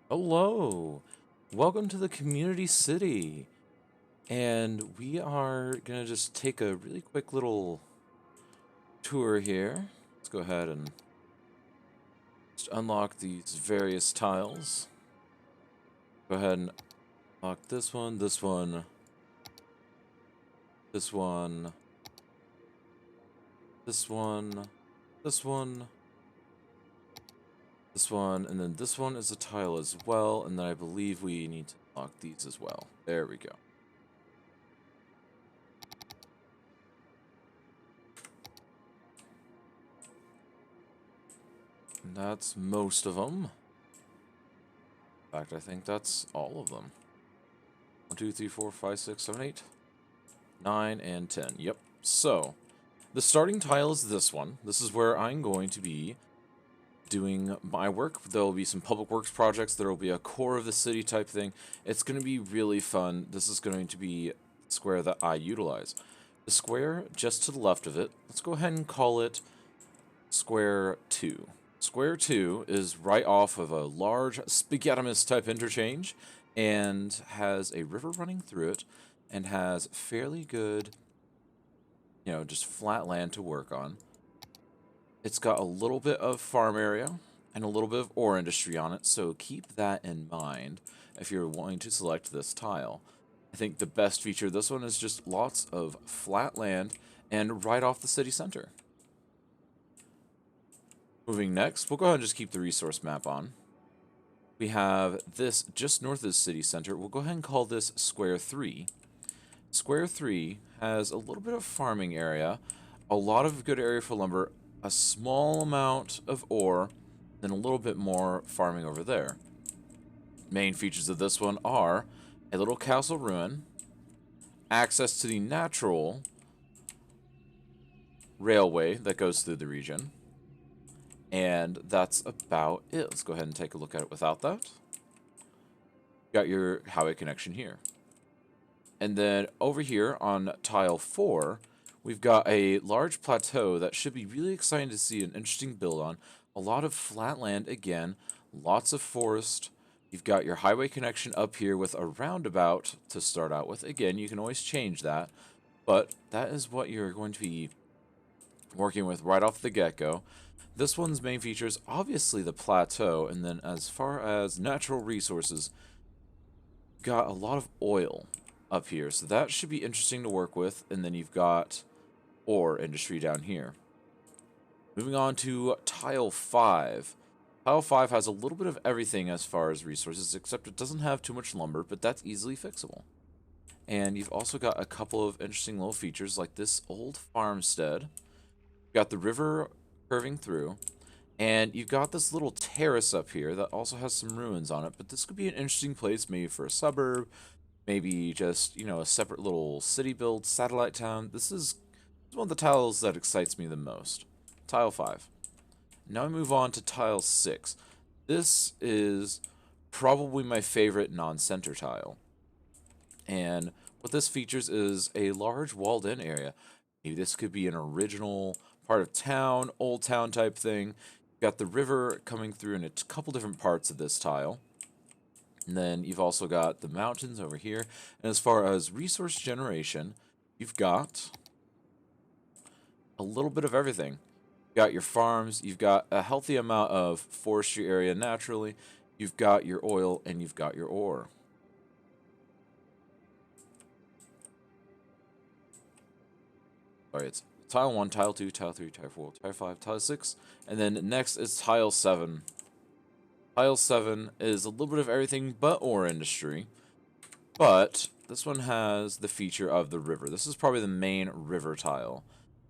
Hello, welcome to the community city. And we are gonna just take a really quick little tour here. Let's go ahead and just unlock these various tiles. Go ahead and unlock this one, this one, this one, this one, this one, this one, and then this one is a tile as well. And then I believe we need to unlock these as well. There we go. And that's most of them. In fact, I think that's all of them. 1, 2, 3, 4, 5, 6, 7, 8, 9, and 10. Yep. So, the starting tile is this one. This is where I'm going to be doing my work. There will be some public works projects. There will be a core of the city type thing. It's going to be really fun. This is going to be the square that I utilize. The square just to the left of it, let's go ahead and call it Square 2. Square 2 is right off of a large spaghettimus type interchange and has a river running through it and has fairly good, just flat land to work on. It's got a little bit of farm area and a little bit of ore industry on it, so keep that in mind if you're wanting to select this tile. I think the best feature of this one is just lots of flat land and right off the city center. Moving next, we'll go ahead and just keep the resource map on. We have this just north of the city center. We'll go ahead and call this Square 3. Square 3 has a little bit of farming area, a lot of good area for lumber, a small amount of ore, then a little bit more farming over there. Main features of this one are a little castle ruin, access to the natural railway that goes through the region, and that's about it. Let's go ahead and take a look at it without that. Got your highway connection here. And then over here on tile 4, we've got a large plateau that should be really exciting to see an interesting build on. A lot of flat land again, lots of forest. You've got your highway connection up here with a roundabout to start out with. Again, you can always change that, but that is what you're going to be working with right off the get-go. This one's main features, obviously the plateau, and then as far as natural resources, got a lot of oil up here, so that should be interesting to work with. And then you've got ore industry down here. Moving on to tile 5. Tile 5 has a little bit of everything as far as resources, except it doesn't have too much lumber, but that's easily fixable. And you've also got a couple of interesting little features like this old farmstead. You've got the river curving through, and you've got this little terrace up here that also has some ruins on it, but this could be an interesting place maybe for a suburb, maybe just, a separate little city build, satellite town. This is one of the tiles that excites me the most. Tile 5. Now I move on to tile 6. This is probably my favorite non-center tile. And what this features is a large walled-in area. Maybe this could be an original part of town, old town type thing. You've got the river coming through in a couple different parts of this tile. And then you've also got the mountains over here. And as far as resource generation, you've got a little bit of everything. You've got your farms, you've got a healthy amount of forestry area naturally, you've got your oil, and you've got your ore. Sorry, it's tile 1, tile 2, tile 3, tile 4, tile 5, tile 6, and then next is tile 7. Tile 7 is a little bit of everything but ore industry, but this one has the feature of the river. This is probably the main river tile,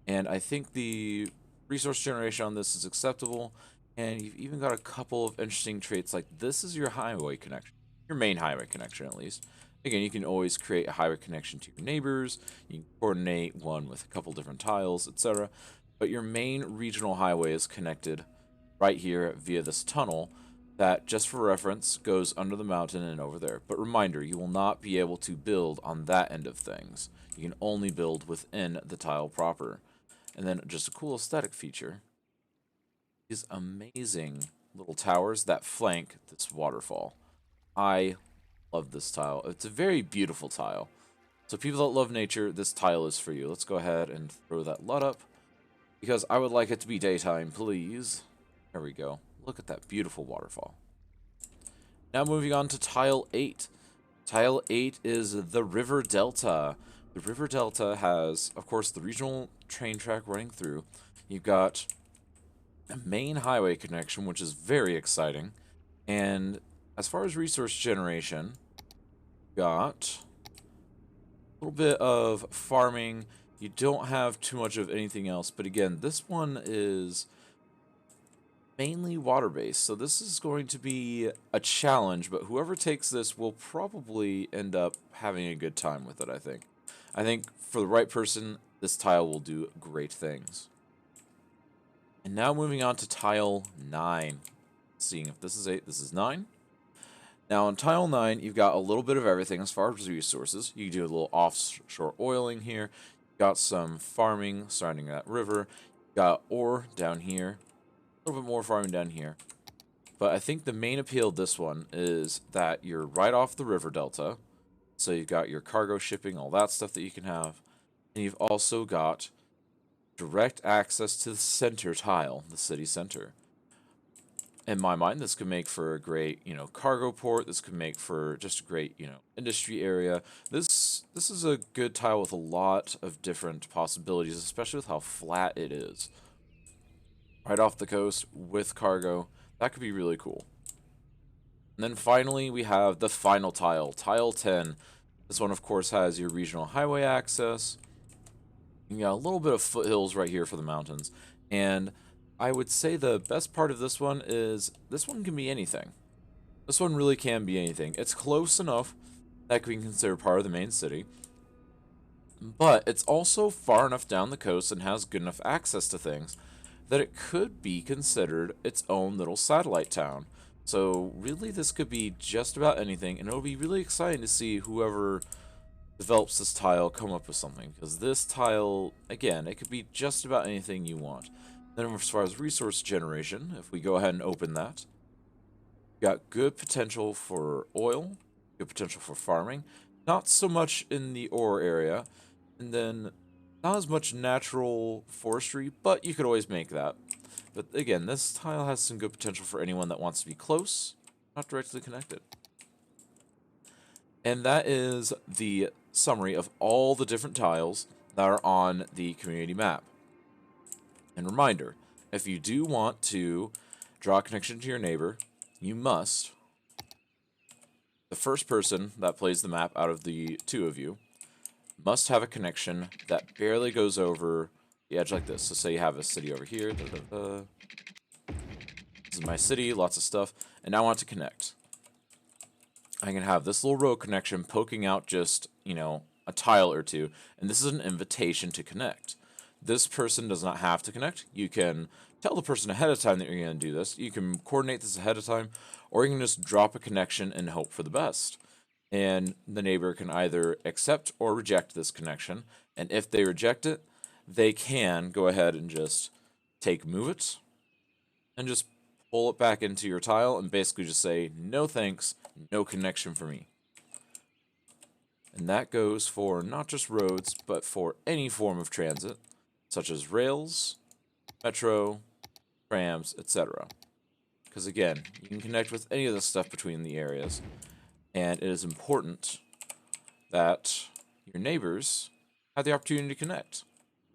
and I think the resource generation on this is acceptable, and you've even got a couple of interesting traits, like this is your highway connection, your main highway connection at least. Again, you can always create a highway connection to your neighbors, you can coordinate one with a couple different tiles, etc. But your main regional highway is connected right here via this tunnel that, just for reference, goes under the mountain and over there. But reminder, you will not be able to build on that end of things. You can only build within the tile proper. And then just a cool aesthetic feature, these amazing little towers that flank this waterfall. I love this tile. It's a very beautiful tile. So people that love nature, this tile is for you. Let's go ahead and throw that LUT up, because I would like it to be daytime, please. There we go. Look at that beautiful waterfall. Now moving on to tile 8. Tile 8 is the River Delta. The River Delta has, of course, the regional train track running through. You've got a main highway connection, which is very exciting. And as far as resource generation, got a little bit of farming. You don't have too much of anything else, but again, this one is mainly water-based, so this is going to be a challenge, but whoever takes this will probably end up having a good time with it, I think. I think for the right person, this tile will do great things. And now moving on to tile 9. Seeing if this is 8, this is 9. Now on tile 9, you've got a little bit of everything as far as resources. You can do a little offshore oiling here. You've got some farming surrounding that river. You've got ore down here. A little bit more farming down here. But I think the main appeal of this one is that you're right off the river delta. So you've got your cargo shipping, all that stuff that you can have. And you've also got direct access to the center tile, the city center. In my mind, this could make for a great, cargo port. This could make for just a great, industry area. This is a good tile with a lot of different possibilities, especially with how flat it is. Right off the coast with cargo. That could be really cool. And then finally, we have the final tile, tile 10. This one, of course, has your regional highway access. You got a little bit of foothills right here for the mountains. And I would say the best part of this one is this one can be anything. This one really can be anything. It's close enough that can be considered part of the main city. But it's also far enough down the coast and has good enough access to things that it could be considered its own little satellite town. So really this could be just about anything, and it'll be really exciting to see whoever develops this tile come up with something, because this tile, again, it could be just about anything you want. Then as far as resource generation, if we go ahead and open that, got good potential for oil, good potential for farming, not so much in the ore area, and then not as much natural forestry, but you could always make that. But again, this tile has some good potential for anyone that wants to be close, not directly connected. And that is the summary of all the different tiles that are on the community map. And reminder, if you do want to draw a connection to your neighbor, you must. The first person that plays the map out of the two of you must have a connection that barely goes over the edge like this. So say you have a city over here. This is my city, lots of stuff. And now I want to connect. I can have this little road connection poking out just, a tile or two. And this is an invitation to connect. This person does not have to connect. You can tell the person ahead of time that you're going to do this. You can coordinate this ahead of time. Or you can just drop a connection and hope for the best. And the neighbor can either accept or reject this connection. And if they reject it, they can go ahead and just move it, and just pull it back into your tile and basically just say, no thanks, no connection for me. And that goes for not just roads, but for any form of transit, such as rails, metro, trams, etc. Because again, you can connect with any of the stuff between the areas. And it is important that your neighbors have the opportunity to connect.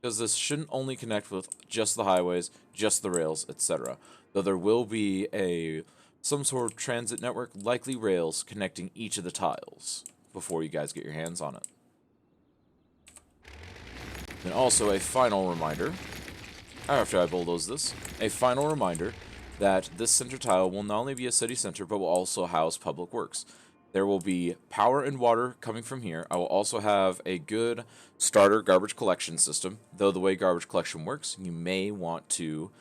Because this shouldn't only connect with just the highways, just the rails, etc. Though there will be some sort of transit network, likely rails, connecting each of the tiles before you guys get your hands on it. And also a final reminder, after I bulldoze this, a final reminder that this center tile will not only be a city center, but will also house public works. There will be power and water coming from here. I will also have a good starter garbage collection system. Though the way garbage collection works, you may want to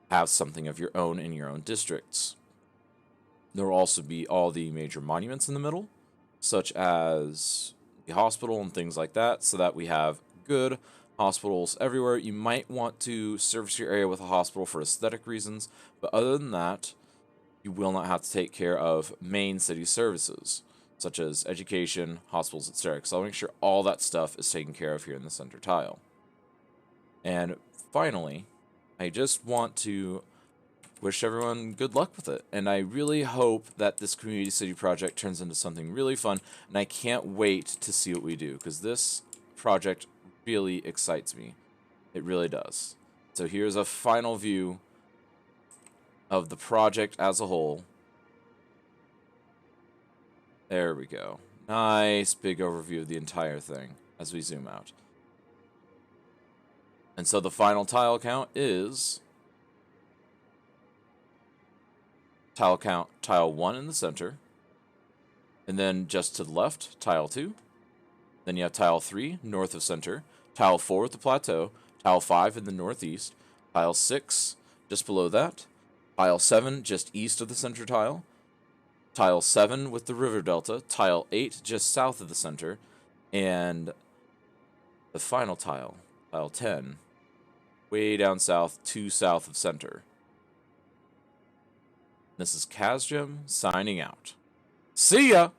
have something of your own in your own districts. There will also be all the major monuments in the middle, such as the hospital and things like that, so that we have good hospitals everywhere. You might want to service your area with a hospital for aesthetic reasons, but other than that, you will not have to take care of main city services, such as education, hospitals, etc. So I'll make sure all that stuff is taken care of here in the center tile. And finally, I just want to wish everyone good luck with it. And I really hope that this community city project turns into something really fun. And I can't wait to see what we do, because this project really excites me. It really does. So here's a final view of the project as a whole. There we go. Nice big overview of the entire thing as we zoom out. And so the final tile count is tile 1 in the center. And then just to the left, tile 2. Then you have tile 3 north of center, tile 4 at the plateau, tile 5 in the northeast, tile 6 just below that, tile 7 just east of the center tile, tile 7 with the river delta, tile 8 just south of the center, and the final tile, tile 10, way down south, to south of center. This is Cazgem signing out. See ya!